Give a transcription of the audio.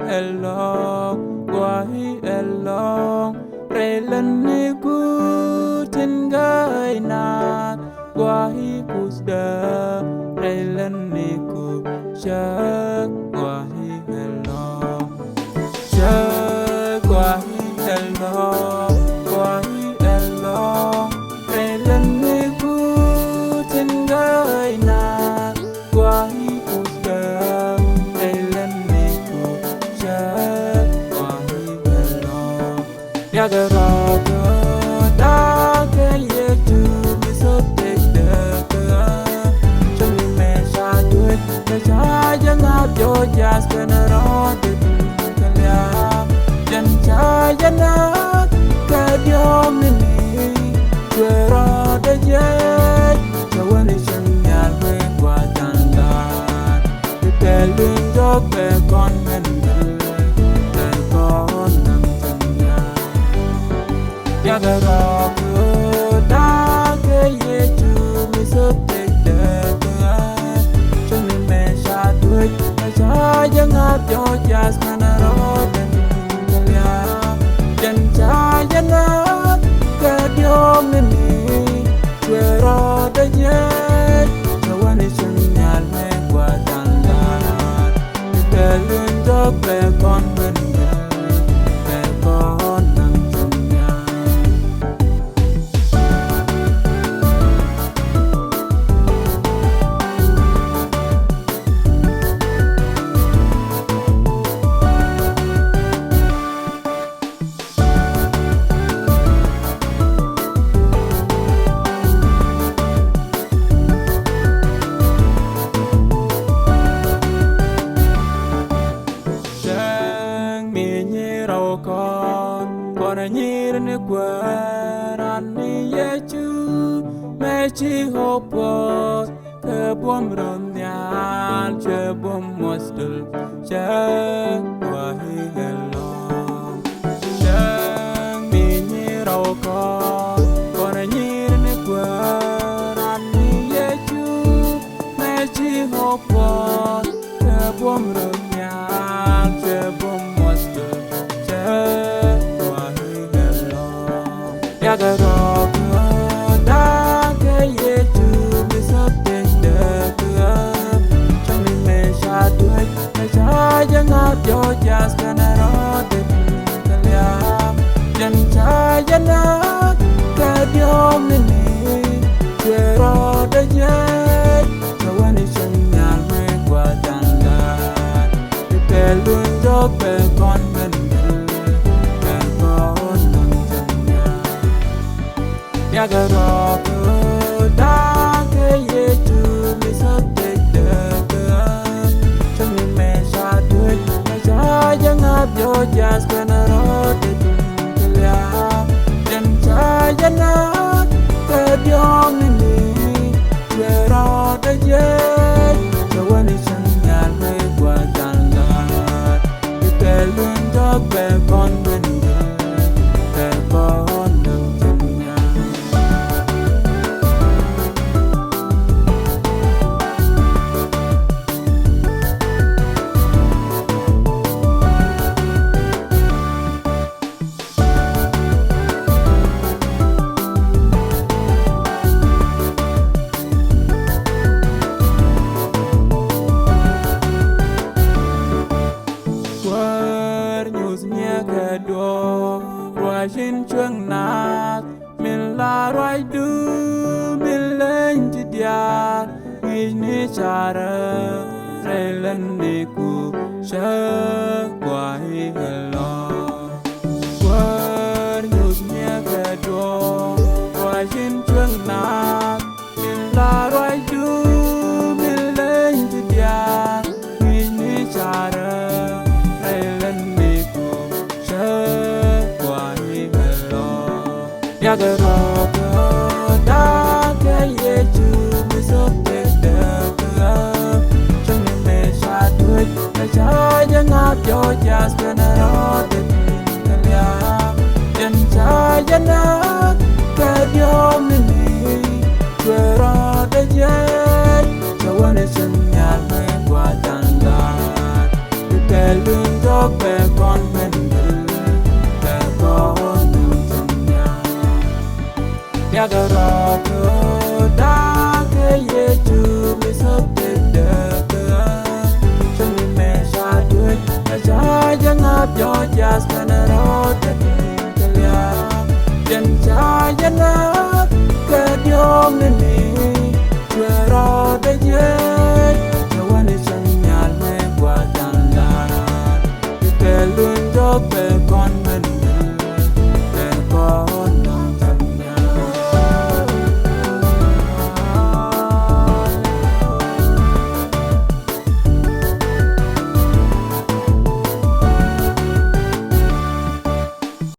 elong Relan ni ku tinggai na Guahi pusda Relan ni ku Shak guahi elong Shak guahi elong Guahi elong Relan ni ku tinggai na Guahi pusda Relan ni ku Shak guahi elong Yagaraga Daga yetu Misotek dega Chami me shadut Chaya ngap yo jas kana rodit kalya Jan chaya nak Kadyom nini Kwera da yet Chawani shanyal me kwa tandan Telung jok pe kon mendel Te kon nam chanya Yagaraga Daga yetu Misotek dega Chami me shadut Chaya ngap yo jas kana rodit kalya Jan chaya nak Kadyom nini Kwera da yet Chawani shanyal me kwa tandan Telung jok pe kon mendel Te kon nam chanya Chi hopos ke bom romnyal che bom mostul che wahi hello che mi ni roko kona nyir ne kwaran ni yechu me chi hopos ke bom romnyal che bom mostul che wahi hello yagarok Chaya ngap yo jas kana rodit kalya Jan chaya nak kadyom nini Kwera da yet Chawani shanyal me kwa tandan Telung jok pe kon mendel Te kon nam chanya Yagaraga Daga yetu Misotek dega Chami me shadut Chaya ngap yo jas kana rodit kalya Jan chaya nak Kadyom nini Kwera da yet Chawani shanyal me kwa tandan Telung jok pe kon mendel Te kon nam chanya Wajin chuang nak min la roi du min lên chi dia ni chara relan ni ku sha kwai hello war news nya ka do wajin chuang nak min la roi du min lên chi dia ni chara relan ni ku sha Yagaraga Daga yetu Misotek dega Chami me shadut Chaya ngap yo jas kana rodit kalya Jan chaya nak Kadyom nini Kwera da yet Chawani shanyal me kwa tandan lưng dốc về con bên người về con đường trong nhà gà rò thơ đã thế dễ chữ mi sắp đến đời trong mình mẹ xa đuôi cha dân áp cho cha sana ro ta đi kalia dân cha dân áp cái điều nên mi chưa ro để dễ cho anh đi chân nhà mẹ qua đàn la cái lưng dốc về